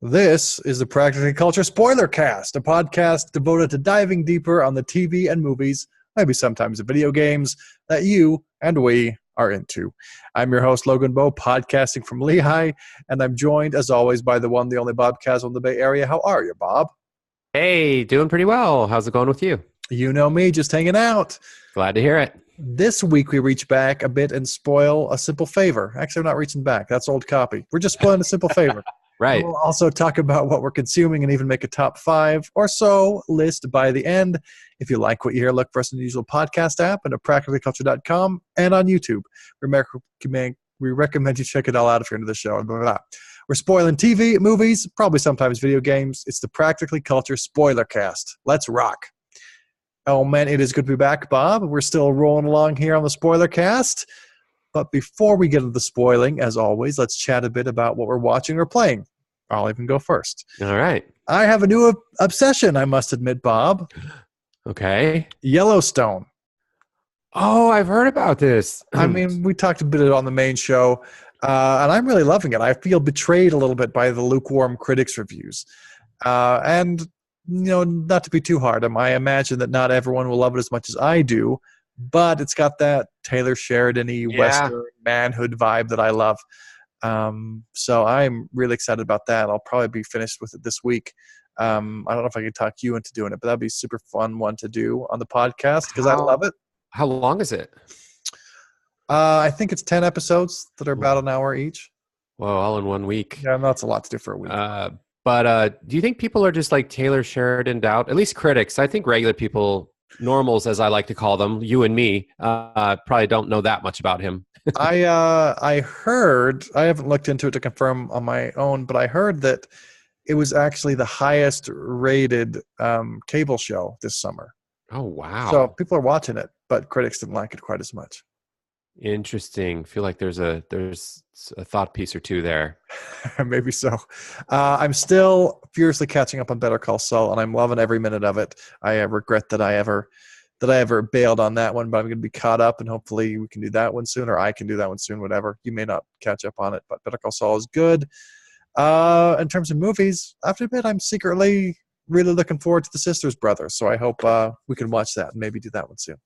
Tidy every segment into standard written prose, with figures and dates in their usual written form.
This is the Practically Culture Spoilercast, a podcast devoted to diving deeper on the TV and movies, maybe sometimes the video games, that you and we are into. I'm your host, Logan Bowe, podcasting from Lehigh, and I'm joined, as always, by the one, the only Bob Caswell in the Bay Area. How are you, Bob? Hey, doing pretty well. How's it going with you? You know me, just hanging out. Glad to hear it. This week, we reach back a bit and spoil a simple favor. Actually, we're not reaching back. That's old copy. We're just spoiling a simple favor. Right. We'll also talk about what we're consuming and even make a top 5 or so list by the end. If you like what you hear, look for us in the usual podcast app and at practicallyculture.com and on YouTube. We recommend you check it all out if you're into the show. Blah, blah, blah. We're spoiling TV, movies, probably sometimes video games. It's the Practically Culture Spoilercast. Let's rock. Oh, man, it is good to be back, Bob. We're still rolling along here on the Spoilercast. But before we get into the spoiling, as always, let's chat a bit about what we're watching or playing. I'll even go first. All right. I have a new obsession, I must admit, Bob. Okay. Yellowstone. Oh, I've heard about this. I mean, we talked a bit on the main show, and I'm really loving it. I feel betrayed a little bit by the lukewarm critics' reviews. And, you know, not to be too hard, I imagine that not everyone will love it as much as I do, but it's got that Taylor Sheridan-y Western manhood vibe that I love. So I'm really excited about that. I'll probably be finished with it this week. I don't know if I can talk you into doing it, but that'd be a super fun one to do on the podcast because I love it. How long is it? I think it's 10 episodes that are about an hour each. Whoa, all in 1 week. Yeah, that's a lot to do for a week. But do you think people are just like Taylor Sheridan out? At least critics. I think regular people, normals as I like to call them, you and me, probably don't know that much about him. I heard, I haven't looked into it to confirm on my own, but I heard that it was actually the highest rated cable show this summer. Oh, wow. So people are watching it, but critics didn't like it quite as much. Interesting. Feel like there's a thought piece or two there. Maybe so. I'm still furiously catching up on Better Call Saul, and I'm loving every minute of it. I regret that I ever bailed on that one, but I'm going to be caught up, and hopefully we can do that one soon, or I can do that one soon, whatever. You may not catch up on it, but Better Call Saul is good. In terms of movies, I have to admit I'm secretly really looking forward to The Sisters Brothers, so I hope we can watch that and maybe do that one soon.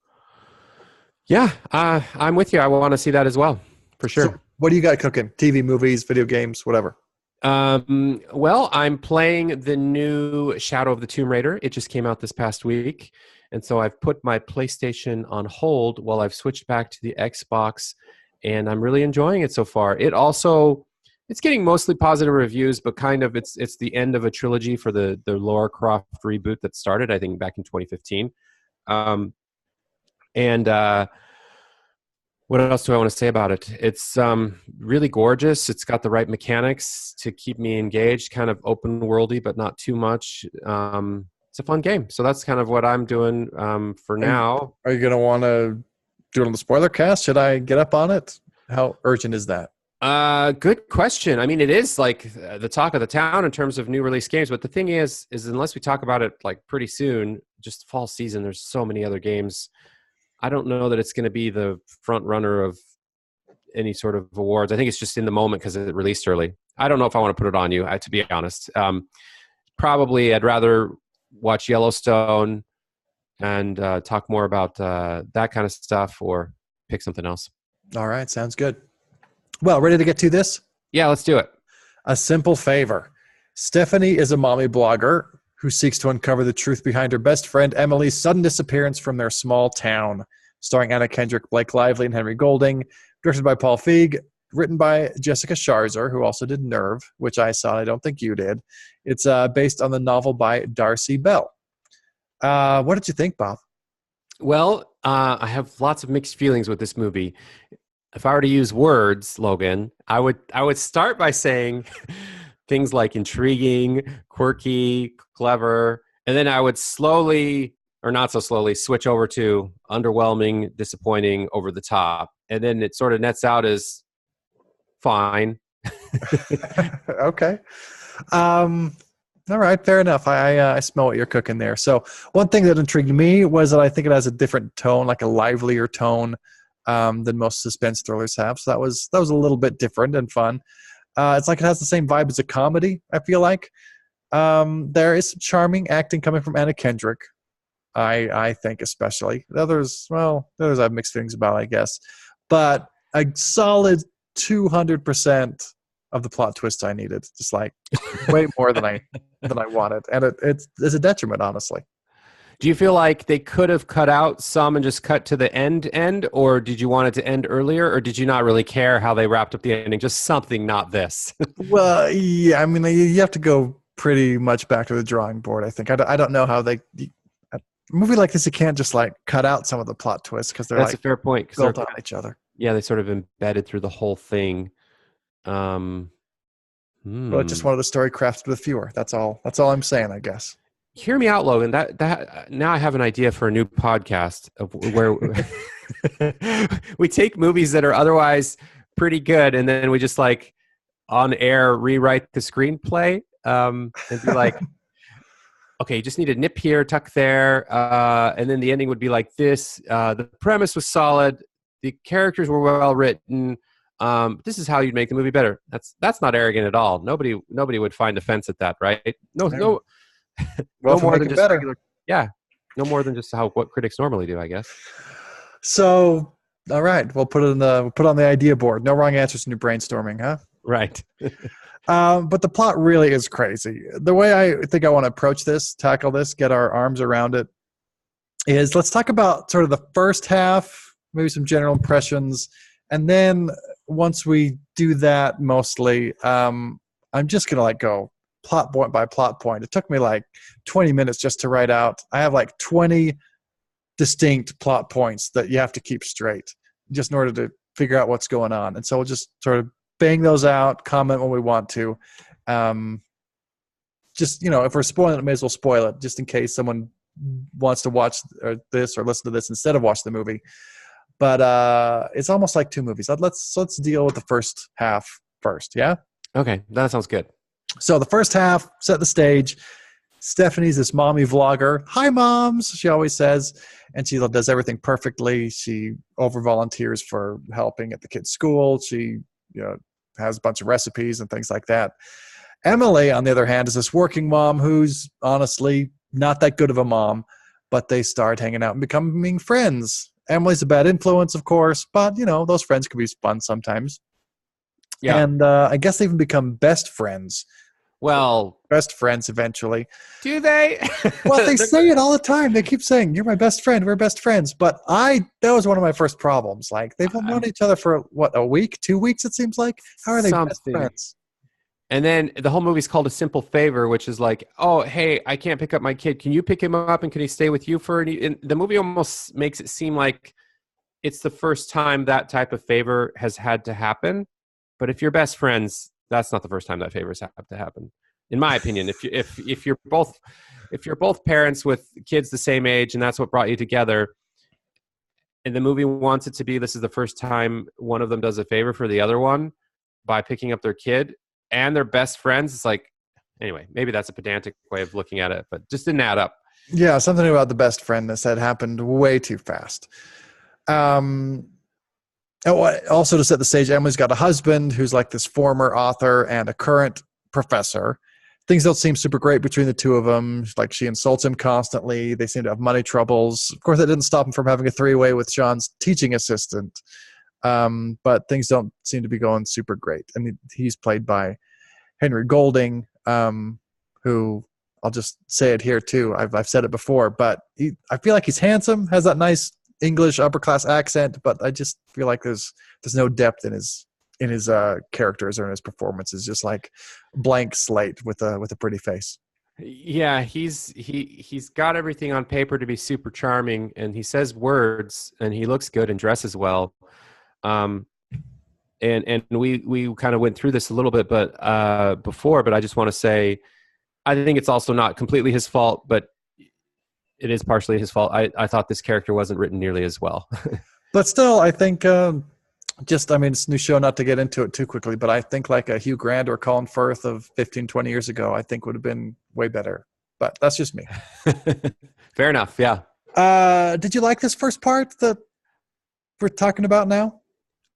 Yeah, I'm with you. I want to see that as well, for sure. So what do you got cooking? TV, movies, video games, whatever. Well, I'm playing the new Shadow of the Tomb Raider. It just came out this past week. And so I've put my PlayStation on hold while I've switched back to the Xbox, and I'm really enjoying it so far. It's getting mostly positive reviews, but kind of it's the end of a trilogy for the Lara Croft reboot that started, I think, back in 2015. What else do I want to say about it? It's really gorgeous. It's got the right mechanics to keep me engaged, kind of open worldy, but not too much. It's a fun game. So that's kind of what I'm doing for now. Are you going to want to do it on the spoiler cast? Should I get up on it? How urgent is that? Good question. I mean, it is like the talk of the town in terms of new release games. But the thing is unless we talk about it like pretty soon, just fall season, there's so many other games. I don't know that it's going to be the front runner of any sort of awards. I think it's just in the moment because it released early. I don't know if I want to put it on you, to be honest. Probably I'd rather watch Yellowstone and talk more about that kind of stuff or pick something else. All right. Sounds good. Well, ready to get to this? Yeah, let's do it. A simple favor. Stephanie is a mommy blogger who seeks to uncover the truth behind her best friend Emily's sudden disappearance from their small town. Starring Anna Kendrick, Blake Lively, and Henry Golding. Directed by Paul Feig. Written by Jessica Sharzer, who also did Nerve, which I saw. I don't think you did. It's based on the novel by Darcy Bell. What did you think, Bob? Well, I have lots of mixed feelings with this movie. If I were to use words, Logan, I would start by saying things like intriguing, quirky, clever, and then I would slowly, or not so slowly, switch over to underwhelming, disappointing, over the top. And then it sort of nets out as fine. Okay. All right, fair enough. I smell what you're cooking there. So one thing that intrigued me was that I think it has a different tone, like a livelier tone than most suspense thrillers have. So that was a little bit different and fun. It's like it has the same vibe as a comedy, I feel like. There is some charming acting coming from Anna Kendrick, I think especially. The others, well, the others I have mixed feelings about, I guess. But a solid 200% of the plot twist I needed. Just like way more than I wanted. And it's a detriment, honestly. Do you feel like they could have cut out some and just cut to the end, or did you want it to end earlier, or did you not really care how they wrapped up the ending? Just something, not this. Well, yeah, I mean, you have to go pretty much back to the drawing board, I think. I don't know how a movie like this, you can't just like cut out some of the plot twists because they're That's like a fair point. built on each other. Yeah, they sort of embedded through the whole thing. Well, just wanted the story crafted with fewer. That's all I'm saying, I guess. Hear me out, Logan. That now I have an idea for a new podcast of where we take movies that are otherwise pretty good, and then we just like on air rewrite the screenplay and be like, okay, you just need a nip here, tuck there, and then the ending would be like this. The premise was solid, the characters were well written. This is how you'd make the movie better. That's not arrogant at all. Nobody would find offense at that, right? No. Well, no more than just better. regular. Yeah, no more than just what critics normally do, I guess. So, all right, we'll put on the idea board. No wrong answers in your brainstorming, huh? Right. But the plot really is crazy. The way I think I want to approach this, tackle this, get our arms around it, is let's talk about sort of the first half, maybe some general impressions, and then once we do that, mostly, I'm just gonna go plot point by plot point. It took me like 20 minutes just to write out. I have like 20 distinct plot points that you have to keep straight just in order to figure out what's going on. And so we'll just sort of bang those out, comment when we want to. Just, if we're spoiling it, may as well spoil it just in case someone wants to watch this or listen to this instead of watch the movie. But it's almost like two movies. Let's deal with the first half first, yeah? Okay, that sounds good. So the first half, set the stage. Stephanie's this mommy vlogger. Hi, moms, she always says. And she does everything perfectly. She over-volunteers for helping at the kids' school. She has a bunch of recipes and things like that. Emily, on the other hand, is this working mom who's honestly not that good of a mom, but they start hanging out and becoming friends. Emily's a bad influence, of course, but, those friends can be fun sometimes. Yeah. And I guess they even become best friends. Well, best friends eventually. Do they? Well, they say it all the time. They keep saying, "You're my best friend. We're best friends." But that was one of my first problems. Like, they've known each other for a week, 2 weeks, it seems like. How are they best friends? And then the whole movie's called A Simple Favor, which is like, oh, hey, I can't pick up my kid. Can you pick him up and can he stay with you for and the movie almost makes it seem like it's the first time that type of favor has had to happen. But if you're best friends, that's not the first time that favors have to happen, in my opinion. If you're both parents with kids the same age and that's what brought you together, and the movie wants it to be this is the first time one of them does a favor for the other one by picking up their kid and they're best friends, it's like, anyway, maybe that's a pedantic way of looking at it, but just didn't add up. Yeah, something about the best friendness that happened way too fast. Also, to set the stage, Emily's got a husband who's like this former author and a current professor. Things don't seem super great between the two of them. Like, she insults him constantly. They seem to have money troubles. Of course, that didn't stop him from having a three-way with Sean's teaching assistant. But things don't seem to be going super great. I mean, he's played by Henry Golding, who, I'll just say it here too. I've said it before, but I feel like he's handsome, has that nice English upper class accent, but I just feel like there's no depth in his characters or in his performances. Just like blank slate with a pretty face. Yeah, he's got everything on paper to be super charming, and he says words, and he looks good and dresses well. And we kind of went through this a little bit, but before. But I just want to say, I think it's also not completely his fault, but it is partially his fault. I thought this character wasn't written nearly as well. But still, I think it's a new show, not to get into it too quickly, but I think like a Hugh Grant or Colin Firth of 15, 20 years ago, I think would have been way better. But that's just me. Fair enough, yeah. Did you like this first part that we're talking about now?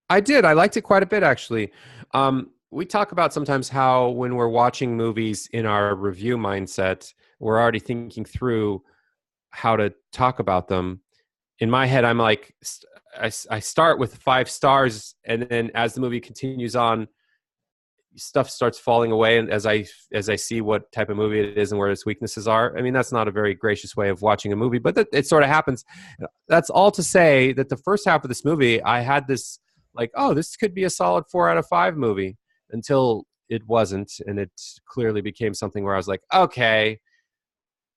I did. I liked it quite a bit, actually. we talk about sometimes how when we're watching movies in our review mindset, we're already thinking through how to talk about them. In my head, I'm like, I start with 5 stars, and then as the movie continues on, stuff starts falling away, and as I see what type of movie it is and where its weaknesses are. I mean, that's not a very gracious way of watching a movie, but it sort of happens. That's all to say that the first half of this movie, I had this like, oh, this could be a solid 4 out of 5 movie, until it wasn't, and it clearly became something where I was like, okay,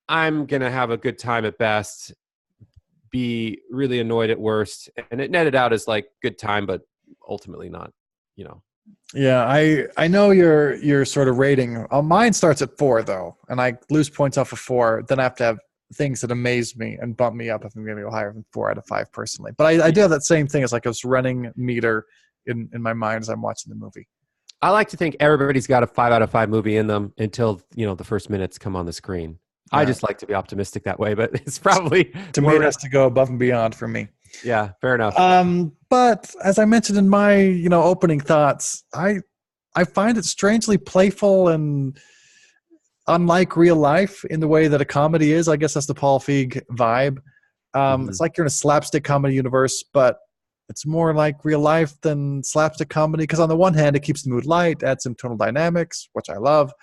I'm gonna have a good time at best, be really annoyed at worst, and it netted out as like good time, but ultimately not, you know. Yeah, I know your sort of rating. Mine starts at 4 though, and I lose points off of 4. Then I have to have things that amaze me and bump me up if I'm going to go higher than 4 out of 5 personally. But I do have that same thing as like a running meter in my mind as I'm watching the movie. I like to think everybody's got a 5 out of 5 movie in them until, you know, the first minutes come on the screen. Yeah. I just like to be optimistic that way, but it's probably tomato has to go above and beyond for me. Yeah, fair enough. But as I mentioned in my, opening thoughts, I find it strangely playful and unlike real life in the way that a comedy is. I guess that's the Paul Feig vibe. It's like you're in a slapstick comedy universe, but it's more like real life than slapstick comedy, because on the one hand, it keeps the mood light, adds some tonal dynamics, which I love,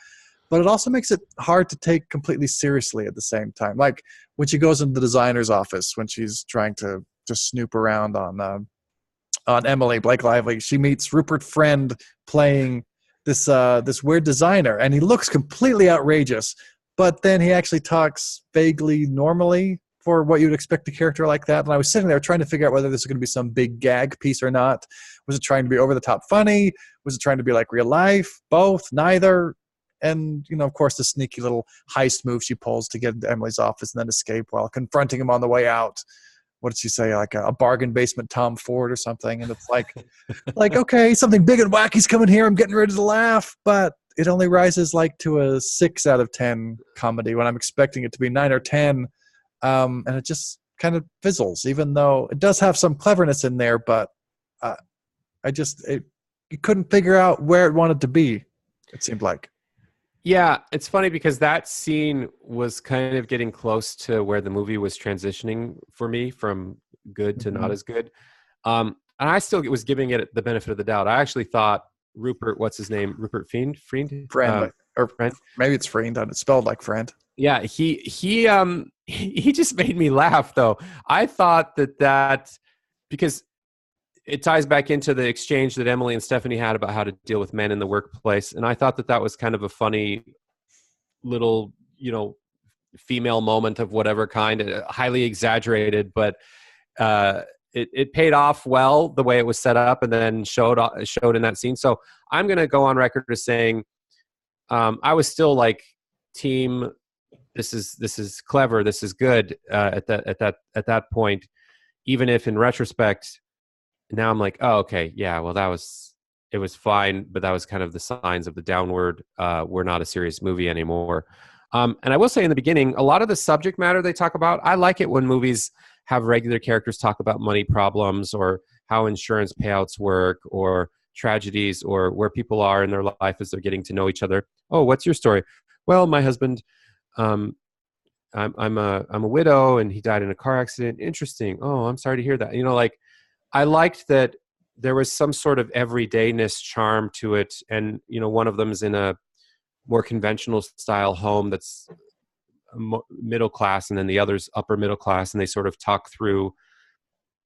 but it also makes it hard to take completely seriously at the same time. Like when she goes into the designer's office, when she's trying to just snoop around on Emily, Blake Lively, she meets Rupert Friend playing this weird designer, and he looks completely outrageous, but then he actually talks vaguely normally for what you'd expect a character like that. And I was sitting there trying to figure out whether this was going to be some big gag piece or not. Was it trying to be over the top funny? Was it trying to be like real life? Both? Neither? And, of course, the sneaky little heist move she pulls to get into Emily's office and then escape while confronting him on the way out. What did she say? Like a bargain basement Tom Ford or something. And it's like, okay, something big and wacky's coming here. I'm getting ready to laugh. But it only rises like to a 6 out of 10 comedy when I'm expecting it to be 9 or 10. And it just kind of fizzles, even though it does have some cleverness in there. But you couldn't figure out where it wanted to be, it seemed like. Yeah, it's funny because that scene was kind of getting close to where the movie was transitioning for me from good to not as good. And I still was giving it the benefit of the doubt. I actually thought Rupert, what's his name? Rupert Friend? Or Friend. Maybe it's Friend. It's spelled like friend. Yeah, he just made me laugh though. I thought that because it ties back into the exchange that Emily and Stephanie had about how to deal with men in the workplace. And I thought that was kind of a funny little, female moment of whatever kind, highly exaggerated, but it paid off well the way it was set up and then showed in that scene. So I'm going to go on record as saying I was still like team, this is clever, this is good at that point, even if in retrospect, now I'm like, oh, okay, yeah, well, it was fine, but that was kind of the signs of the downward, we're not a serious movie anymore. And I will say in the beginning, a lot of the subject matter they talk about, I like it when movies have regular characters talk about money problems or how insurance payouts work or tragedies or where people are in their life as they're getting to know each other. Oh, what's your story? Well, my husband, I'm a widow and he died in a car accident. Interesting. Oh, I'm sorry to hear that. I liked that there was some sort of everydayness charm to it. And, one of them is in a more conventional style home that's middle class, and then the other's upper middle class. And they sort of talk through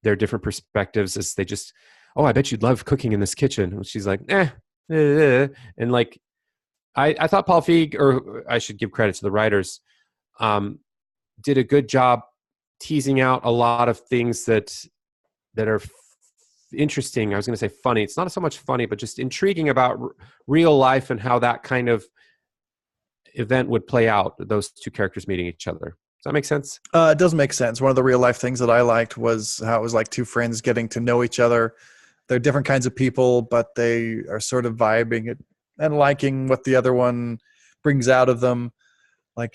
their different perspectives as they just, oh, I bet you'd love cooking in this kitchen. And she's like, And like, I thought Paul Feig, or I should give credit to the writers, did a good job teasing out a lot of things that are interesting. I was going to say funny. It's not so much funny, but just intriguing about real life and how that kind of event would play out, those two characters meeting each other. Does that make sense? It does make sense. One of the real life things that I liked was how it was like two friends getting to know each other. They're different kinds of people, but they are sort of vibing it and liking what the other one brings out of them. Like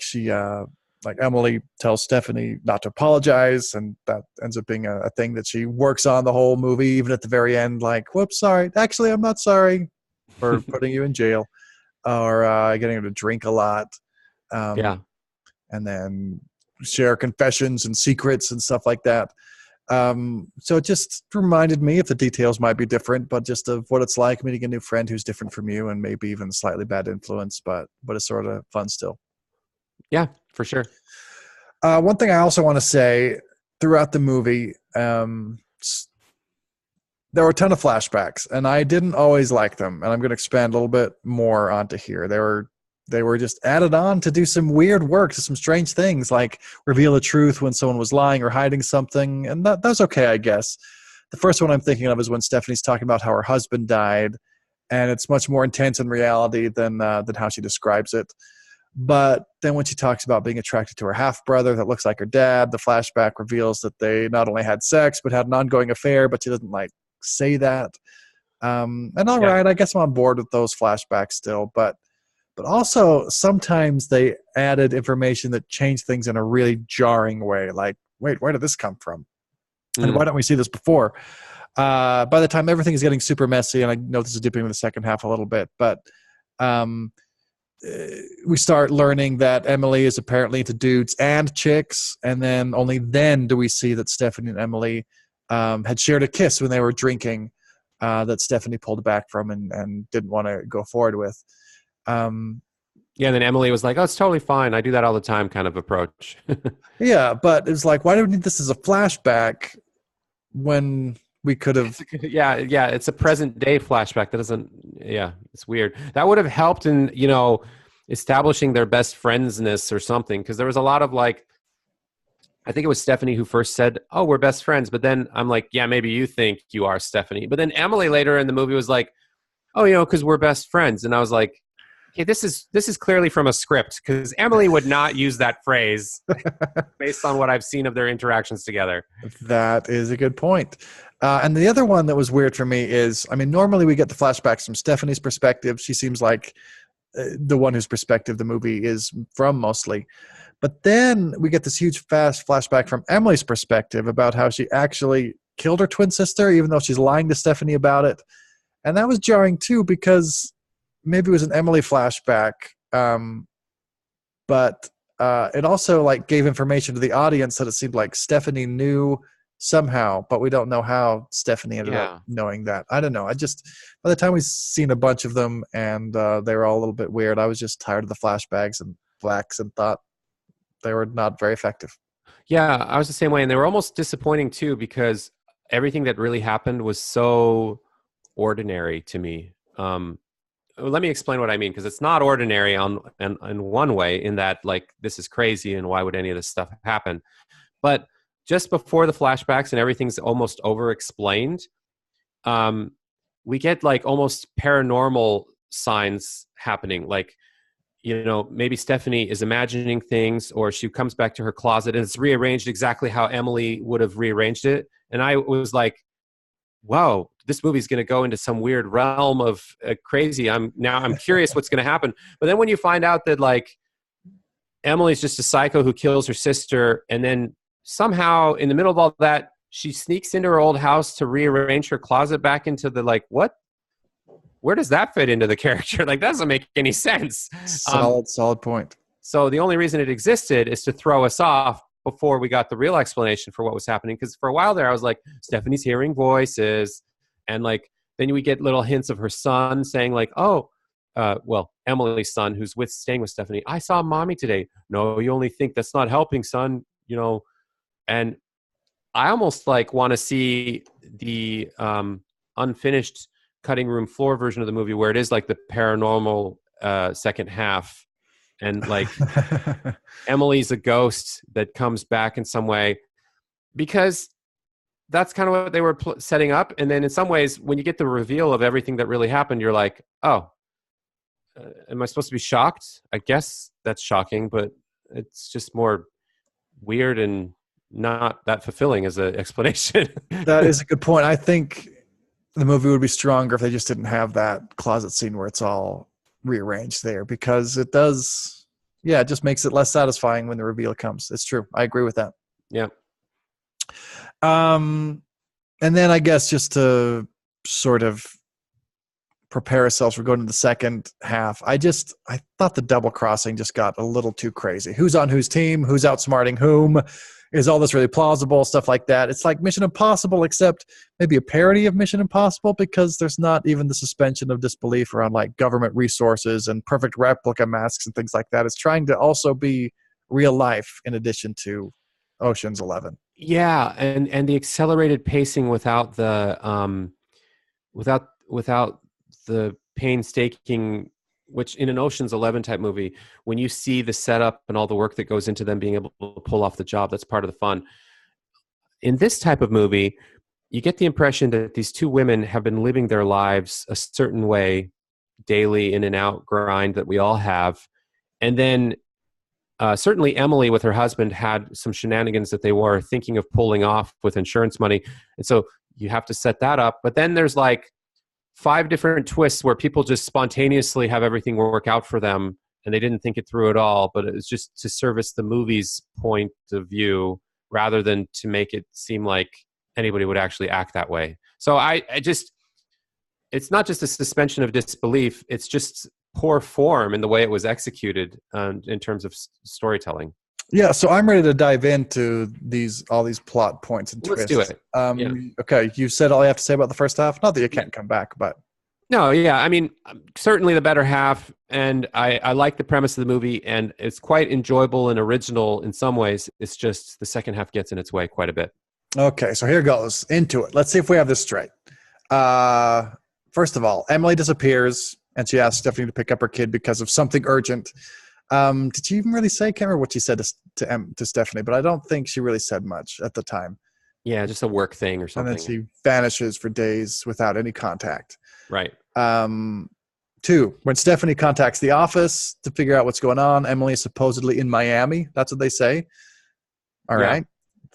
like Emily tells Stephanie not to apologize, and that ends up being a thing that she works on the whole movie, even at the very end, like, whoops, sorry. Actually, I'm not sorry. or putting you in jail, or getting her to drink a lot. Yeah. And then share confessions and secrets and stuff like that. So it just reminded me, if the details might be different, but just of what it's like meeting a new friend who's different from you and maybe even slightly bad influence, but it's sort of fun still. Yeah, for sure. One thing I also want to say, throughout the movie, there were a ton of flashbacks, and I didn't always like them. And I'm going to expand a little bit more onto here. They were just added on to do some weird work, to some strange things, like reveal the truth when someone was lying or hiding something. And that's okay, I guess. The first one I'm thinking of is when Stephanie's talking about how her husband died, and it's much more intense in reality than how she describes it. But then when she talks about being attracted to her half-brother that looks like her dad, the flashback reveals that they not only had sex, but had an ongoing affair, but she doesn't say that. And all right, I guess I'm on board with those flashbacks still, but also sometimes they added information that changed things in a really jarring way. Like, wait, where did this come from? And why don't we see this before? By the time everything is getting super messy, and I know this is dipping in the second half a little bit, but we start learning that Emily is apparently into dudes and chicks, and then only then do we see that Stephanie and Emily had shared a kiss when they were drinking, that Stephanie pulled back from and didn't want to go forward with. And then Emily was like, "Oh, it's totally fine. I do that all the time," kind of approach. Yeah, but it's like, why do we need this as a flashback when we could have? Yeah, it's a present day flashback. That doesn't. Yeah, it's weird. That would have helped in establishing their best friendsness or something, because there was a lot of I think it was Stephanie who first said, "Oh, we're best friends," but then I'm like, "Yeah, maybe you think you are, Stephanie." But then Emily later in the movie was like, "Oh, because we're best friends," and I was like, "Okay, this is clearly from a script, because Emily would not use that phrase based on what I've seen of their interactions together." That is a good point. And the other one that was weird for me is, I mean, normally we get the flashbacks from Stephanie's perspective. She seems like the one whose perspective the movie is from mostly. But then we get this huge fast flashback from Emily's perspective about how she actually killed her twin sister, even though she's lying to Stephanie about it. And that was jarring too, because maybe it was an Emily flashback, but it also gave information to the audience that it seemed like Stephanie knew somehow, but we don't know how Stephanie ended up knowing that. I don't know. By the time we've seen a bunch of them and they were all a little bit weird, I was just tired of the flashbacks and thought they were not very effective. Yeah, I was the same way, and they were almost disappointing too, because everything that really happened was so ordinary to me. Let me explain what I mean, because it's not ordinary in one way, in that this is crazy and why would any of this stuff happen? But just before the flashbacks and everything's almost over explained, we get almost paranormal signs happening. Maybe Stephanie is imagining things, or she comes back to her closet and it's rearranged exactly how Emily would have rearranged it. And I was like, wow, this movie's going to go into some weird realm of crazy. I'm curious what's going to happen. But then when you find out that Emily's just a psycho who kills her sister, and then somehow in the middle of all that, she sneaks into her old house to rearrange her closet back into the what? Where does that fit into the character? That doesn't make any sense. Solid point. So the only reason it existed is to throw us off before we got the real explanation for what was happening. Because for a while there, I was like, Stephanie's hearing voices. And then we get little hints of her son saying Emily's son, who's staying with Stephanie, "I saw mommy today." "No, you only think, that's not helping, son." And I almost want to see the unfinished cutting room floor version of the movie, where it is the paranormal second half, and Emily's a ghost that comes back in some way, because that's kind of what they were setting up. And then in some ways, when you get the reveal of everything that really happened, you're like, oh, am I supposed to be shocked? I guess that's shocking, but it's just more weird and not that fulfilling as an explanation. That is a good point. I think the movie would be stronger if they just didn't have that closet scene where it's all rearranged there, because it does, it just makes it less satisfying when the reveal comes. It's true. I agree with that. Yeah. And then I guess just to sort of prepare ourselves for going to the second half. I thought the double crossing just got a little too crazy. Who's on whose team? Who's outsmarting whom? Is all this really plausible? Stuff like that. It's like Mission Impossible, except maybe a parody of Mission Impossible, because there's not even the suspension of disbelief around like government resources and perfect replica masks and things like that. It's trying to also be real life in addition to Ocean's 11. Yeah, and the accelerated pacing without the without the painstaking, which in an Ocean's 11 type movie, when you see the setup and all the work that goes into them being able to pull off the job, that's part of the fun. In this type of movie, you get the impression that these two women have been living their lives a certain way, daily in and out grind that we all have. And then certainly Emily with her husband had some shenanigans that they were thinking of pulling off with insurance money. And so you have to set that up. But then there's like 5 different twists where people just spontaneously have everything work out for them and they didn't think it through at all, but it was just to service the movie's point of view rather than to make it seem like anybody would actually act that way. So I just, it's not just a suspension of disbelief, it's just poor form in the way it was executed in terms of storytelling. Yeah, so I'm ready to dive into all these plot points and Let's twists. do it. Okay, you said all you have to say about the first half. Not that you can't come back, but no, yeah, I mean, certainly the better half, and I like the premise of the movie, and it's quite enjoyable and original in some ways. It's just the second half gets in its way quite a bit. Okay, so here goes into it. Let's see if we have this straight. First of all, Emily disappears, and she asks Stephanie to pick up her kid because of something urgent. Did she even really say? I can't remember what she said to Stephanie, but I don't think she really said much at the time. Yeah, just a work thing or something. And then she vanishes for days without any contact. Right. 2, when Stephanie contacts the office to figure out what's going on, Emily is supposedly in Miami. That's what they say. All right.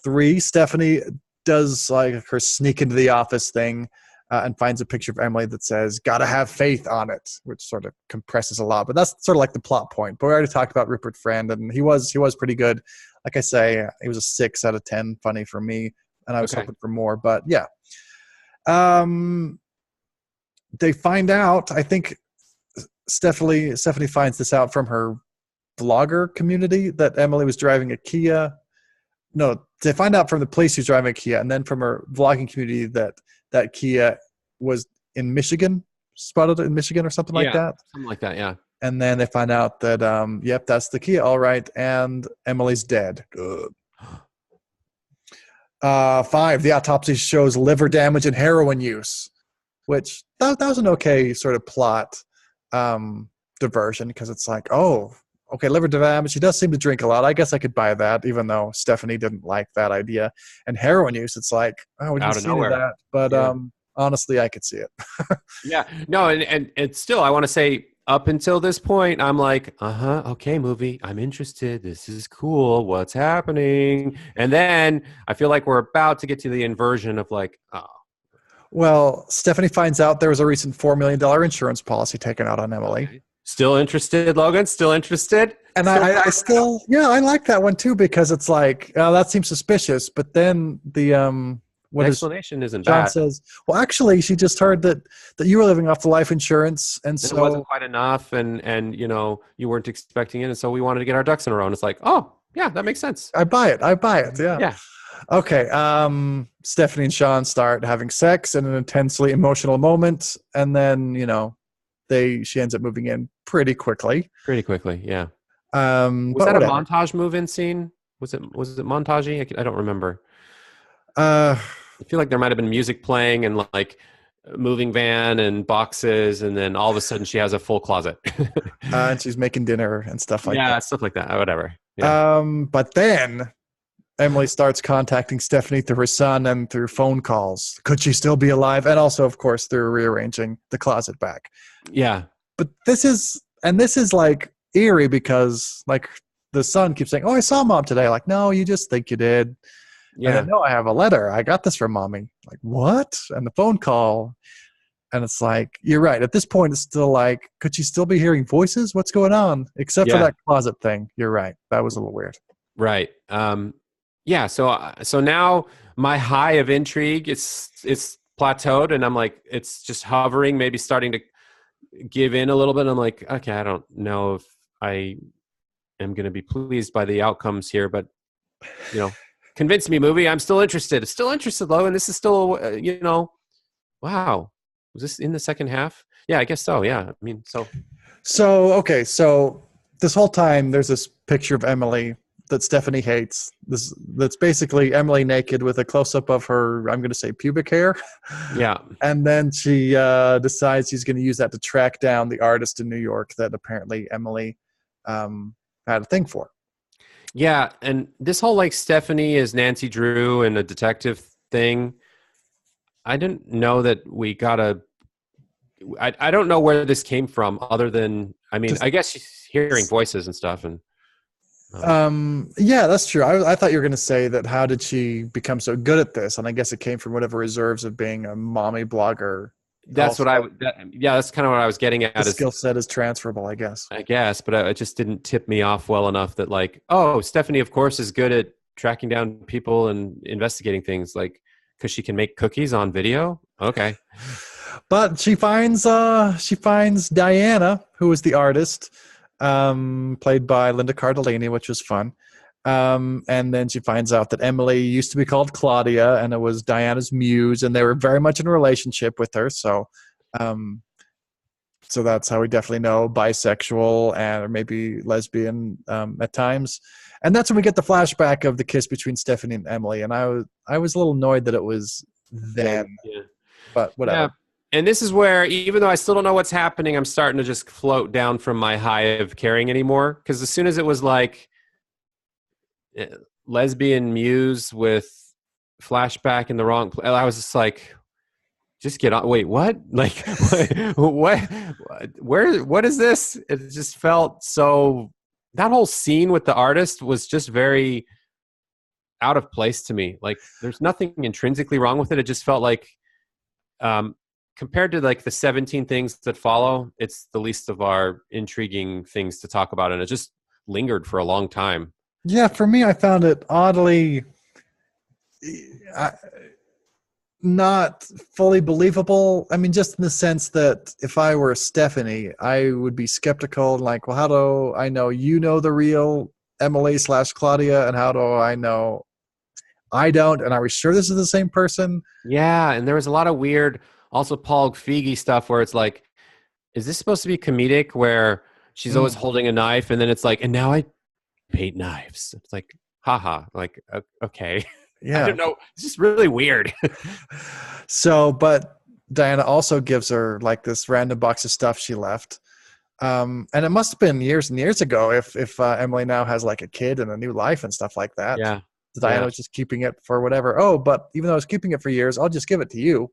3, Stephanie does like her sneak into the office thing. And finds a picture of Emily that says, "Gotta have faith" on it, which sort of compresses a lot. But that's sort of like the plot point. But we already talked about Rupert Friend, and he was pretty good. Like I say, he was a 6 out of 10 funny for me, and I was hoping for more. But yeah, they find out. I think Stephanie finds this out from her vlogger community that Emily was driving a Kia. No, they find out from the police who's driving a Kia, and then from her vlogging community that Kia was in Michigan, spotted in Michigan or something like that. Something like that, yeah. And then they find out that, yep, that's the Kia, all right, and Emily's dead. 5, the autopsy shows liver damage and heroin use, which that was an okay sort of plot diversion, because it's like, oh, okay, liver damage. She does seem to drink a lot. I guess I could buy that, even though Stephanie didn't like that idea. And heroin use, it's like, oh, we didn't see any of that. But honestly, I could see it. Yeah. No, and it's still, I want to say, up until this point, I'm like, okay, movie, I'm interested. This is cool. What's happening? And then I feel like we're about to get to the inversion of like, oh. Well, Stephanie finds out there was a recent $4 million insurance policy taken out on Emily. Okay. Still interested, Logan? Still interested? And I still, I like that one too, because it's like, that seems suspicious. But then the explanation isn't John bad. says, well, actually, she just heard that you were living off the life insurance, and so it wasn't quite enough, and you weren't expecting it, and so we wanted to get our ducks in a row. And it's like, oh, yeah, that makes sense. I buy it. Yeah. Yeah. Okay. Stephanie and Sean start having sex in an intensely emotional moment, and then she ends up moving in pretty quickly. Yeah. Was that a montage move-in scene? Was it montagey? I don't remember. I feel like there might have been music playing and like moving van and boxes, and then all of a sudden she has a full closet. And she's making dinner and stuff like that. Yeah, stuff like that. Whatever. Yeah. But then Emily starts contacting Stephanie through her son and through phone calls. Could she still be alive? And also, of course, through rearranging the closet back. Yeah. But this is like eerie, because like the son keeps saying, "Oh, I saw mom today." Like, no, you just think you did. Yeah. No, I have a letter. I got this from mommy. Like, what? And the phone call. And it's like, you're right. At this point, it's still like, could she still be hearing voices? What's going on? Except for that closet thing. You're right. That was a little weird. Right. Yeah. So now my high of intrigue, it's plateaued, and I'm like, it's just hovering, maybe starting to give in a little bit. I'm like, okay, I don't know if I am going to be pleased by the outcomes here, but convince me, movie. I'm still interested. Still interested, though, and this is still, wow. Was this in the second half? Yeah, I guess so. Yeah, I mean, Okay, so this whole time there's this picture of Emily that Stephanie hates. That's basically Emily naked with a close-up of her, I'm going to say, pubic hair. Yeah. And then she decides she's going to use that to track down the artist in New York that apparently Emily had a thing for. Yeah, and this whole like Stephanie is Nancy Drew and a detective thing, I didn't know that we got a. I don't know where this came from, other than I guess she's hearing voices and stuff, and yeah, that's true. I thought you were going to say that. How did she become so good at this? And I guess it came from whatever reserves of being a mommy blogger. that's Also, that's kind of what I was getting at. The skill set is transferable, I guess. But it just didn't tip me off well enough that like, oh, Stephanie, of course, is good at tracking down people and investigating things, like because she can make cookies on video. Okay. But she finds Diana, who is the artist, played by Linda Cardellini, which was fun. And then she finds out that Emily used to be called Claudia, and it was Diana's muse, and they were very much in a relationship with her. So that's how we definitely know bisexual or maybe lesbian at times. And that's when we get the flashback of the kiss between Stephanie and Emily. And I was a little annoyed that it was then, but whatever. Yeah. And this is where, even though I still don't know what's happening, I'm starting to just float down from my high of caring anymore. Because as soon as it was like lesbian muse with flashback in the wrong place, I was just like, just get on. Wait, what? Like, what? What is this? It just felt so. That whole scene with the artist was just very out of place to me. Like, there's nothing intrinsically wrong with it. It just felt like, compared to like the 17 things that follow, it's the least of our intriguing things to talk about, and it just lingered for a long time. Yeah, for me, I found it oddly not fully believable. I mean, just in the sense that if I were Stephanie, I would be skeptical and like, well, how do I know you know the real Emily/Claudia, and how do I know I don't? And are we sure this is the same person? Yeah, and there was a lot of weird, also Paul Feige stuff where it's like, is this supposed to be comedic where she's always holding a knife, and then it's like, and now I hate knives. It's like, haha, like, okay. Yeah. I don't know. It's just really weird. So, but Diana also gives her like this random box of stuff she left. And it must have been years and years ago if Emily now has like a kid and a new life and stuff like that. Yeah. Diana was just keeping it for whatever. Oh, but even though I was keeping it for years, I'll just give it to you.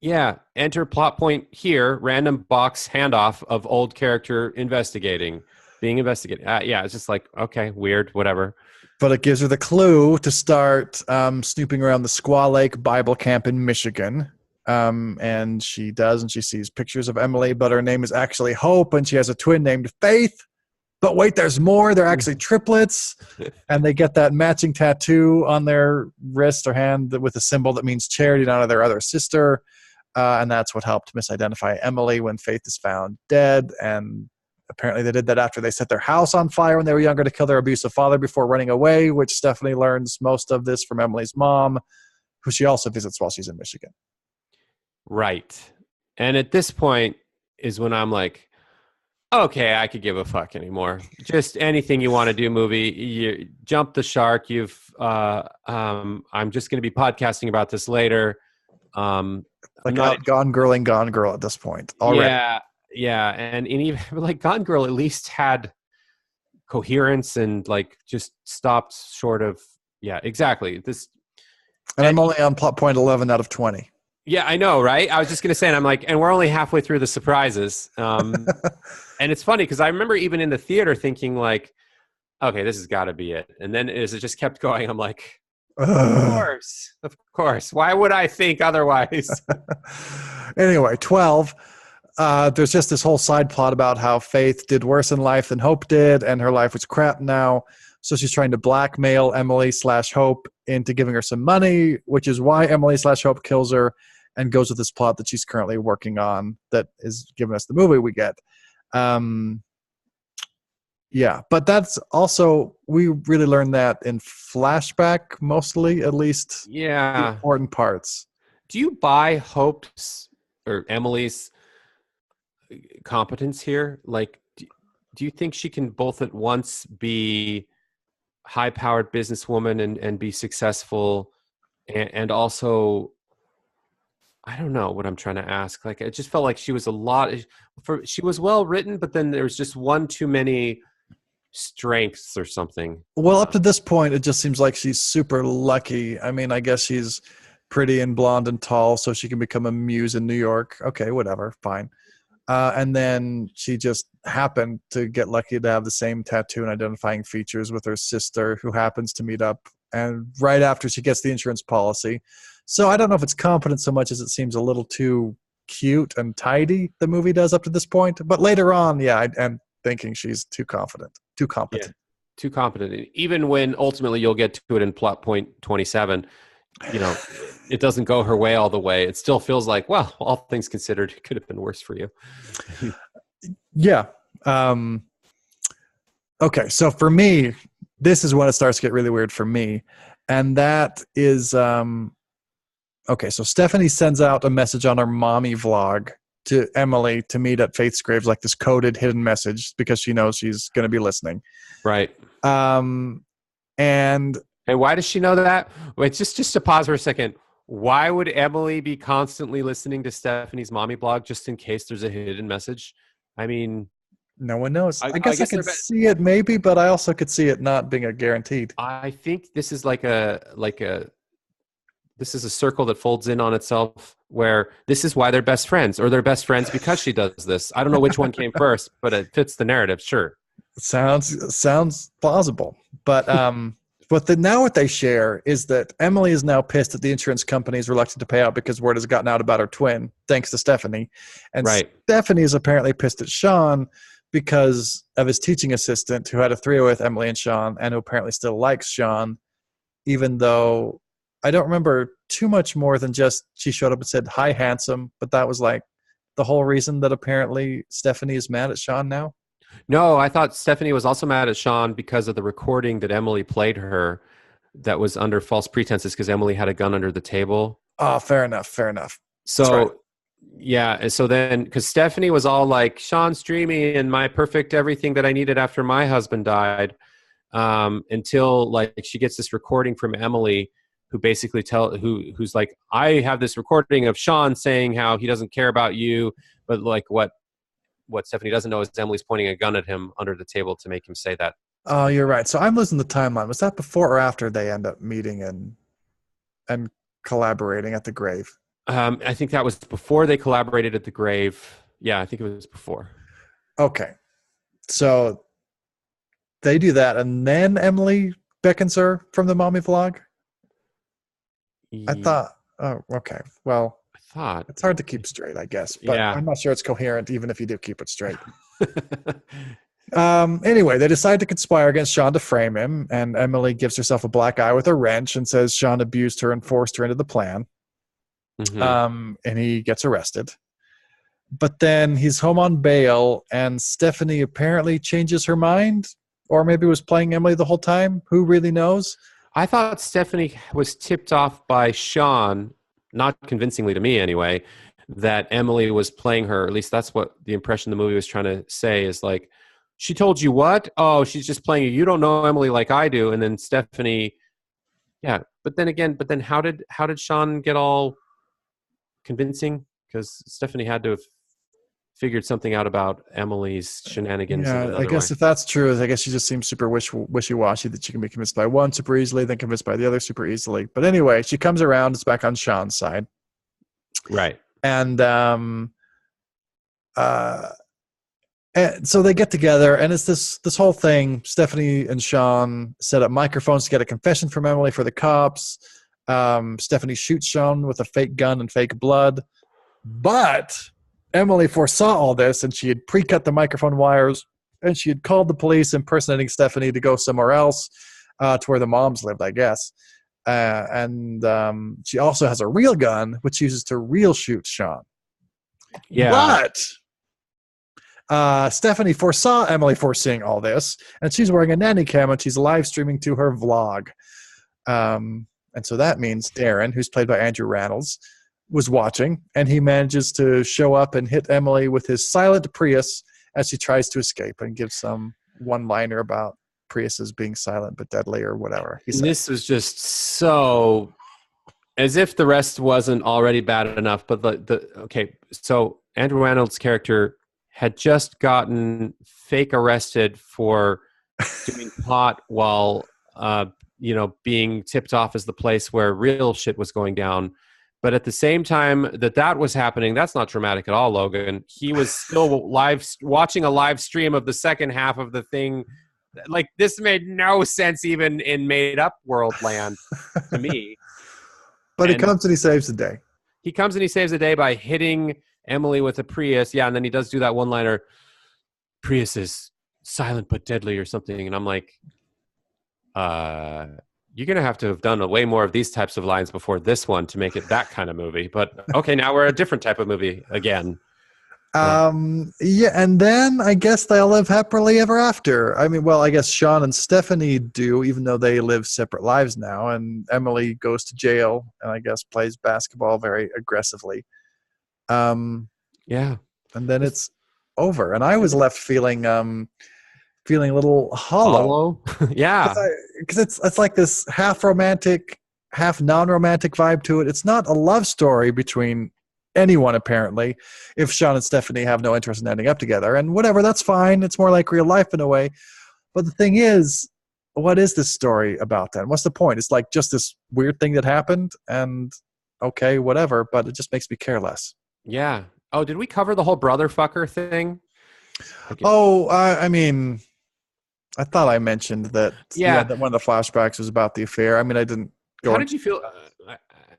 Yeah. Enter plot point here, random box handoff of old character being investigated. Yeah, it's just like, okay, weird, whatever. But it gives her the clue to start snooping around the Squaw Lake Bible Camp in Michigan. And she does, and she sees pictures of Emily, but her name is actually Hope, and she has a twin named Faith. But wait, there's more. They're actually triplets. And they get that matching tattoo on their wrist or hand with a symbol that means charity in honor of their other sister. And that's what helped misidentify Emily when Faith is found dead. And apparently they did that after they set their house on fire when they were younger to kill their abusive father before running away, which Stephanie learns most of this from Emily's mom, who she also visits while she's in Michigan. Right. And at this point is when I'm like, okay, I could give a fuck anymore. Just anything you want to do, movie. You jump the shark. I'm just going to be podcasting about this later. Like Gone Girling Gone Girl at this point already. Yeah. And even like Gone Girl at least had coherence and like just stopped short of, yeah, exactly. And I'm only on plot point 11 out of 20. Yeah, I know, right? I was just going to say, and I'm like, and we're only halfway through the surprises. And it's funny because I remember even in the theater thinking like, okay, this has got to be it. And then as it just kept going, I'm like, of course. Why would I think otherwise? Anyway, 12. There's just this whole side plot about how Faith did worse in life than Hope did, and her life was crap now. So she's trying to blackmail Emily/Hope into giving her some money, which is why Emily/Hope kills her. and goes with this plot that she's currently working on that is giving us the movie we get. Yeah, but that's also, we really learned that in flashback mostly, at least the Yeah. important parts. Do you buy Hope's or Emily's competence here? Like, do you think she can both at once be high-powered businesswoman and be successful, and also, I don't know what I'm trying to ask. Like, it just felt like she was she was well written, but then there was just one too many strengths or something. Well, up to this point, it just seems like she's super lucky. I mean, I guess she's pretty and blonde and tall, so she can become a muse in New York. Okay, whatever, fine. And then she just happened to get lucky to have the same tattoo and identifying features with her sister, who happens to meet up, and right after she gets the insurance policy. So I don't know if it's competent so much as it seems a little too cute and tidy, the movie does up to this point. But later on, yeah, I'm thinking she's too competent. Yeah, too competent. Even when ultimately you'll get to it in plot point 27, it doesn't go her way all the way. It still feels like, well, all things considered, it could have been worse for you. Yeah. Okay, so for me, this is when it starts to get really weird for me. And that is, okay, so Stephanie sends out a message on her mommy vlog to Emily to meet at Faith's grave, like this coded hidden message, because she knows she's going to be listening. Right. And why does she know that? Wait, just to pause for a second. Why would Emily be constantly listening to Stephanie's mommy blog just in case there's a hidden message? I mean, no one knows. I guess I could see it maybe, but I also could see it not being a guaranteed. I think this is this is a circle that folds in on itself, where this is why they're best friends, or they're best friends because she does this. I don't know which one came first, but it fits the narrative. Sure. Sounds plausible. But now what they share is that Emily is now pissed that the insurance company is reluctant to pay out because word has gotten out about her twin, thanks to Stephanie. And right. Stephanie is apparently pissed at Sean because of his teaching assistant, who had a three-way with Emily and Sean, and who apparently still likes Sean, even though I don't remember too much more than just she showed up and said, "Hi, handsome." But that was like the whole reason that apparently Stephanie is mad at Sean now. No, I thought Stephanie was also mad at Sean because of the recording that Emily played her that was under false pretenses, because Emily had a gun under the table. Oh, fair enough. So, right. Yeah. And so then, because Stephanie was all like, Sean's dreamy and my perfect everything that I needed after my husband died, until like she gets this recording from Emily, who basically who's like, I have this recording of Sean saying how he doesn't care about you, but like what Stephanie doesn't know is Emily's pointing a gun at him under the table to make him say that. Oh, you're right. So I'm losing the timeline. Was that before or after they end up meeting and collaborating at the grave? I think that was before they collaborated at the grave. Yeah, I think it was before. Okay. So they do that, and then Emily beckons her from the mommy vlog? I thought, oh, okay. Well, it's hard to keep straight, I guess. But yeah. I'm not sure it's coherent, even if you do keep it straight. Anyway, they decide to conspire against Sean to frame him, and Emily gives herself a black eye with a wrench and says Sean abused her and forced her into the plan. Mm-hmm. And he gets arrested. But then he's home on bail, and Stephanie apparently changes her mind, or maybe was playing Emily the whole time. Who really knows? I thought Stephanie was tipped off by Sean, not convincingly to me anyway, that Emily was playing her. At least that's what the impression the movie was trying to say, is like, she told you what? Oh, she's just playing you. You don't know Emily like I do. And then Stephanie, yeah. But then how did Sean get all convincing? Because Stephanie had to have figured something out about Emily's shenanigans. Yeah, I guess if that's true, I guess she just seems super wishy-washy, that she can be convinced by one super easily, then convinced by the other super easily. But anyway, she comes around. It's back on Sean's side. Right. And so they get together, and it's this whole thing. Stephanie and Sean set up microphones to get a confession from Emily for the cops. Stephanie shoots Sean with a fake gun and fake blood. But Emily foresaw all this, and she had pre-cut the microphone wires, and she had called the police impersonating Stephanie to go somewhere else, to where the moms lived, I guess. And she also has a real gun, which she uses to real shoot Sean. Yeah. But Stephanie foresaw Emily foreseeing all this, and she's wearing a nanny cam and she's live streaming to her vlog. And so that means Darren, who's played by Andrew Rannells, was watching, and he manages to show up and hit Emily with his silent Prius as she tries to escape and give some one-liner about Priuses being silent but deadly or whatever. This was just so as if the rest wasn't already bad enough. But okay, so Andrew Rannells' character had just gotten fake arrested for doing pot while being tipped off as the place where real shit was going down. But at the same time that was happening, that's not dramatic at all, Logan. He was still watching a live stream of the second half of the thing. Like, this made no sense even in made-up world land to me. But he comes and he saves the day. He comes and he saves the day by hitting Emily with a Prius. Yeah, and then he does do that one-liner, Prius is silent but deadly or something. And I'm like, you're going to have done way more of these types of lines before this one to make it that kind of movie. But okay, now we're a different type of movie again. Yeah, and then I guess they'll live happily ever after. I mean, well, I guess Sean and Stephanie do, even though they live separate lives now. And Emily goes to jail and I guess plays basketball very aggressively. Yeah. And then it's over. And I was left feeling a little hollow. Yeah. Because it's like this half romantic, half non-romantic vibe to it. It's not a love story between anyone, apparently, if Sean and Stephanie have no interest in ending up together. And whatever, that's fine. It's more like real life in a way. But the thing is, what is this story about then? What's the point? It's like just this weird thing that happened, and okay, whatever, but it just makes me care less. Yeah. Oh, did we cover the whole brother fucker thing? Okay. Oh, I mean, I thought I mentioned that. Yeah, that one of the flashbacks was about the affair. I mean, I didn't go. How did you feel?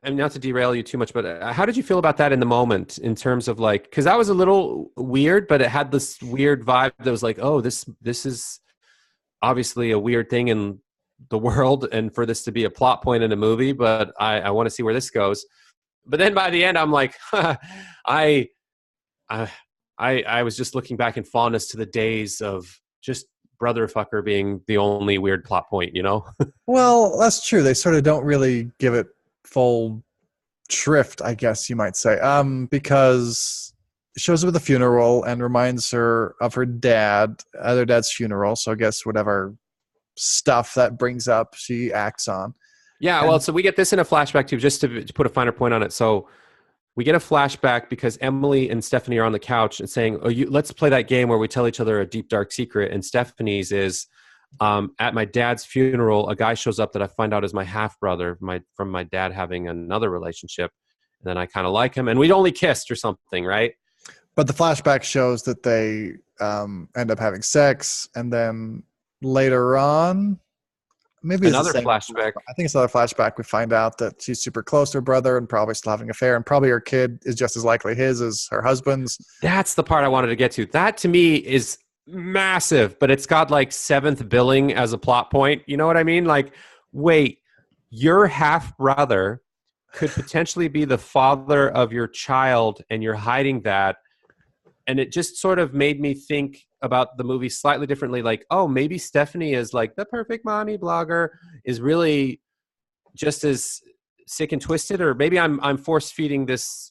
I mean, not to derail you too much, but how did you feel about that in the moment in terms of like, because that was a little weird, but it had this weird vibe that was like, oh, this is obviously a weird thing in the world, and for this to be a plot point in a movie, but I want to see where this goes. But then by the end, I'm like, I was just looking back in fondness to the days of just brother fucker being the only weird plot point, you know? Well, that's true. They sort of don't really give it full shrift, I guess you might say, because it shows up at the funeral and reminds her of her dad, their dad's funeral. So I guess whatever stuff that brings up, she acts on. Yeah, well, so we get this in a flashback too, just to put a finer point on it. So we get a flashback because Emily and Stephanie are on the couch and saying, let's play that game where we tell each other a deep, dark secret. And Stephanie's is, at my dad's funeral, a guy shows up that I find out is my half-brother from my dad having another relationship. And then I kind of like him. And we'd only kissed or something, right? But the flashback shows that they end up having sex. And then later on, maybe it's another flashback. I think it's another flashback. We find out that she's super close to her brother and probably still having an affair. And probably her kid is just as likely his as her husband's. That's the part I wanted to get to. That to me is massive, but it's got like seventh billing as a plot point. You know what I mean? Like, wait, your half brother could potentially be the father of your child and you're hiding that. And it just sort of made me think about the movie slightly differently. Like, oh, maybe Stephanie is like the perfect mommy blogger is really just as sick and twisted, or maybe I'm force feeding this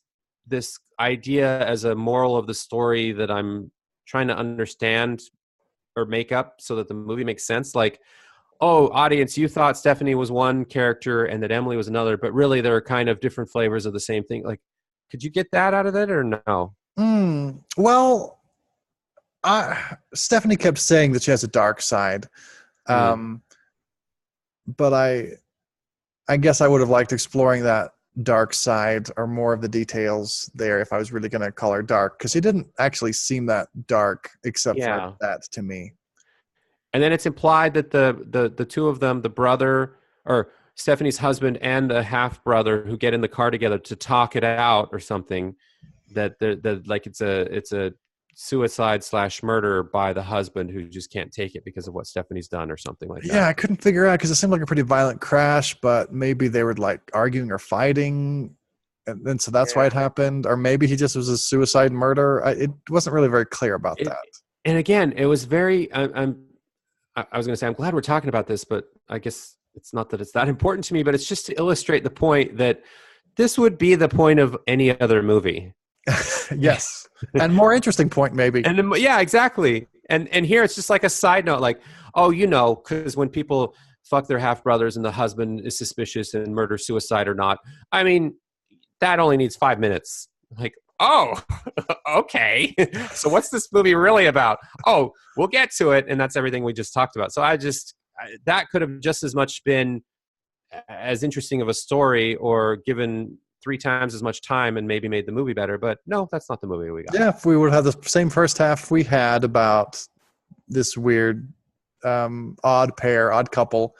idea as a moral of the story that I'm trying to understand or make up so that the movie makes sense. Like, oh, audience, you thought Stephanie was one character and that Emily was another, but really they're kind of different flavors of the same thing. Like, could you get that out of it or no? Well, Stephanie kept saying that she has a dark side. But I guess I would have liked exploring that dark side or more of the details there if I was really going to call her dark, because she didn't actually seem that dark except for that to me. And then it's implied that the two of them, the brother or Stephanie's husband and the half brother, who get in the car together to talk it out or something, that like it's a suicide / murder by the husband who just can't take it because of what Stephanie's done or something like that. Yeah, I couldn't figure out because it seemed like a pretty violent crash, but maybe they were like arguing or fighting, and so that's why it happened. Or maybe he just was a suicide murder. It wasn't really very clear about that. And again, it was very. I was going to say I'm glad we're talking about this, but I guess it's not that it's that important to me. But it's just to illustrate the point that this would be the point of any other movie. Yes, and more interesting point maybe. And yeah, exactly. And here it's just like a side note, like, oh, because when people fuck their half brothers and the husband is suspicious and murder suicide or not, I mean, that only needs 5 minutes. Like, oh, okay. So what's this movie really about? Oh, we'll get to it, and that's everything we just talked about. So that could have just as much been as interesting of a story, or given 3 times as much time and maybe made the movie better. But no, that's not the movie we got. Yeah, if we would have the same first half we had about this weird odd couple,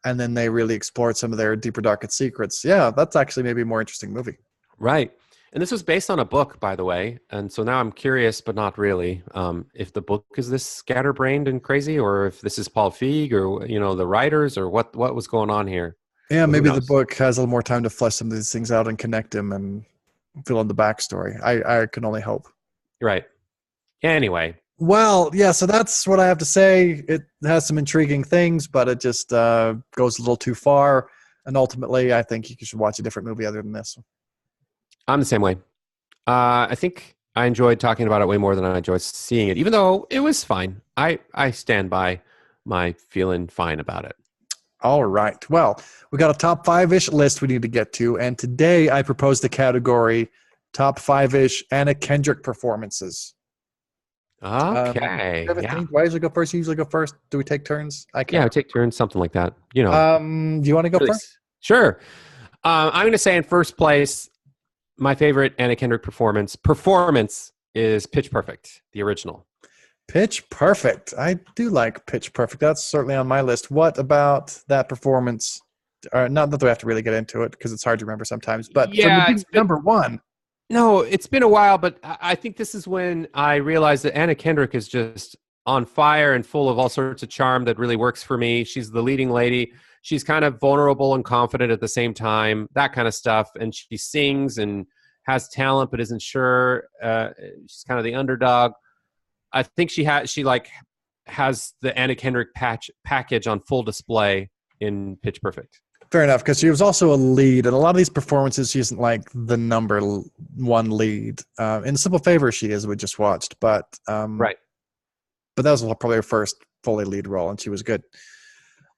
and then they really explored some of their deeper, darkest secrets. Yeah, that's actually maybe a more interesting movie. Right. And this was based on a book, by the way. And so now I'm curious, but not really, if the book is this scatterbrained and crazy, or if this is Paul Feig, or, the writers, or what was going on here. Yeah, maybe the book has a little more time to flesh some of these things out and connect them and fill in the backstory. I can only hope. Right. Anyway. Well, yeah, so that's what I have to say. It has some intriguing things, but it just goes a little too far. And ultimately, I think you should watch a different movie other than this. I'm the same way. I think I enjoyed talking about it way more than I enjoyed seeing it, even though it was fine. I stand by my feeling fine about it. All right. Well, we got a top 5-ish list we need to get to. And today I proposed the category top 5-ish Anna Kendrick performances. Okay. Why usually go first? You usually go first. Do we take turns? I can't. Yeah, we take turns, something like that. Do you want to go first? Sure. I'm going to say in first place, my favorite Anna Kendrick performance is Pitch Perfect, the original. Pitch Perfect. I do like Pitch Perfect. That's certainly on my list. What about that performance? Not that we have to really get into it because it's hard to remember sometimes, but yeah, it's number one. No, it's been a while, but I think this is when I realized that Anna Kendrick is just on fire and full of all sorts of charm that really works for me. She's the leading lady. She's kind of vulnerable and confident at the same time, that kind of stuff. And she sings and has talent, but isn't sure. She's kind of the underdog. I think she has the Anna Kendrick package on full display in Pitch Perfect. Fair enough, because she was also a lead. And a lot of these performances, she isn't like the number one lead. In Simple Favor, she is, we just watched. But right. But that was probably her first fully lead role, and she was good.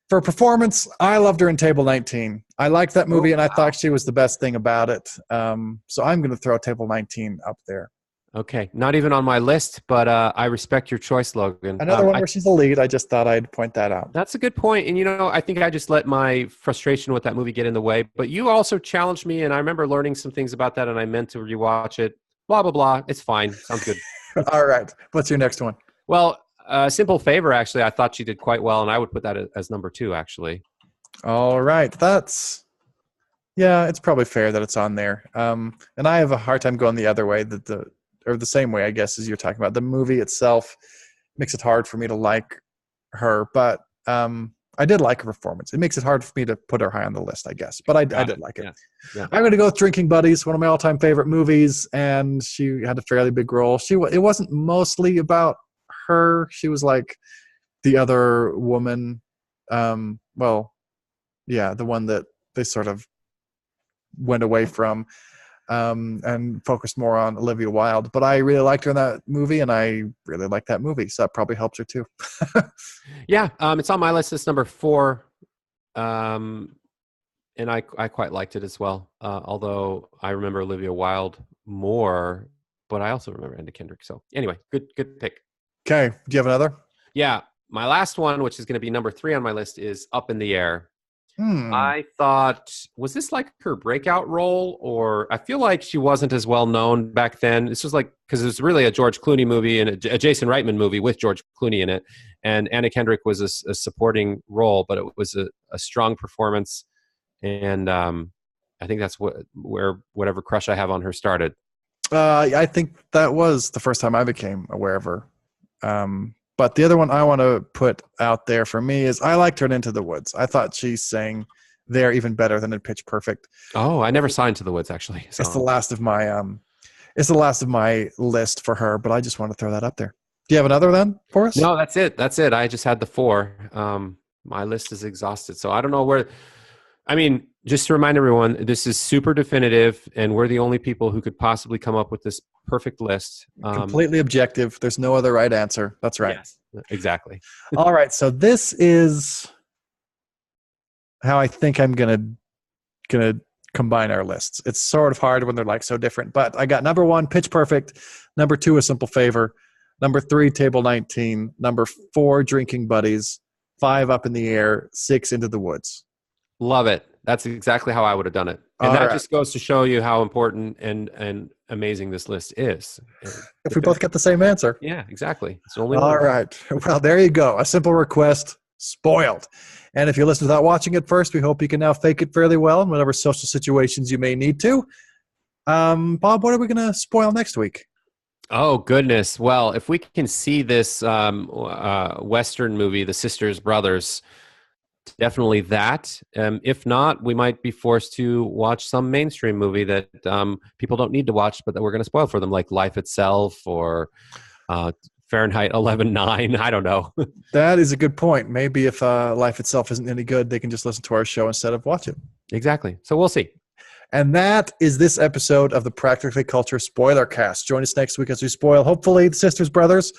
For performance, I loved her in Table 19. I liked that movie, and I thought she was the best thing about it. So I'm going to throw Table 19 up there. Okay. Not even on my list, but I respect your choice, Logan. Another one where she's the lead. I just thought I'd point that out. That's a good point. And, I think I just let my frustration with that movie get in the way. But you also challenged me, and I remember learning some things about that, and I meant to rewatch it. Blah, blah, blah. It's fine. Sounds good. All right. What's your next one? Well, Simple Favor, actually, I thought she did quite well, and I would put that as number 2, actually. All right. It's probably fair that it's on there. And I have a hard time going the other way, or the same way, I guess, as you're talking about. The movie itself makes it hard for me to like her, but I did like her performance. It makes it hard for me to put her high on the list, I guess, but I did like it. Yeah. I'm going to go with Drinking Buddies, one of my all-time favorite movies, and she had a fairly big role. It wasn't mostly about her. She was like the other woman. The one that they sort of went away from. And focused more on Olivia Wilde. But I really liked her in that movie, and I really like that movie, so that probably helps her too. Yeah, it's on my list. It's number 4, and I quite liked it as well, although I remember Olivia Wilde more, but I also remember Anna Kendrick. So anyway, good pick. Okay, do you have another? Yeah, my last one, which is going to be number 3 on my list, is Up in the Air. I thought, was this like her breakout role? Or I feel like she wasn't as well known back then. This was like, because it was really a George Clooney movie and a Jason Reitman movie with George Clooney in it. And Anna Kendrick was a supporting role, but it was a strong performance. And I think that's where whatever crush I have on her started. I think that was the first time I became aware of her. But the other one I want to put out there for me is I liked her in Into the Woods. I thought she sang there even better than in Pitch Perfect. Oh, I never saw Into the Woods, actually. So. It's the last of my list for her, but I just want to throw that up there. Do you have another then for us? No, that's it. I just had the 4. My list is exhausted. So I don't know where. I mean, just to remind everyone, this is super definitive, and we're the only people who could possibly come up with this perfect list. Completely objective. There's no other right answer. That's right. Yes, exactly. All right. So this is how I think I'm gonna combine our lists. It's sort of hard when they're like so different, but I got number 1, Pitch Perfect. Number 2, A Simple Favor. Number 3, Table 19. Number 4, Drinking Buddies. 5, Up in the Air. 6, Into the Woods. Love it. That's exactly how I would have done it. And that just goes to show you how important and amazing this list is. If we both get the same answer. Yeah, exactly. It's only all one. Right. Well, there you go. A simple request, spoiled. And if you listen without watching it first, we hope you can now fake it fairly well in whatever social situations you may need to. Bob, what are we going to spoil next week? Oh, goodness. Well, if we can see this Western movie, The Sisters Brothers, definitely that. If not, we might be forced to watch some mainstream movie that people don't need to watch, but that we're going to spoil for them, like Life Itself or Fahrenheit 11/9. I don't know. That is a good point. Maybe if Life Itself isn't any good, they can just listen to our show instead of watch it. Exactly. So we'll see. And that is this episode of the Practically Culture Spoilercast. Join us next week as we spoil, hopefully, The Sisters Brothers.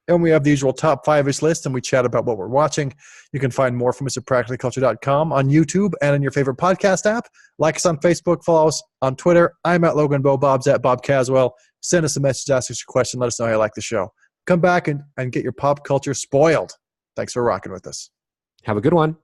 And we have the usual top 5-ish list, and we chat about what we're watching. You can find more from us at practicallyculture.com, on YouTube, and in your favorite podcast app. Like us on Facebook, follow us on Twitter. I'm at Logan Bo, Bob's at Bob Caswell. Send us a message, ask us your question, let us know how you like the show. Come back and get your pop culture spoiled. Thanks for rocking with us. Have a good one.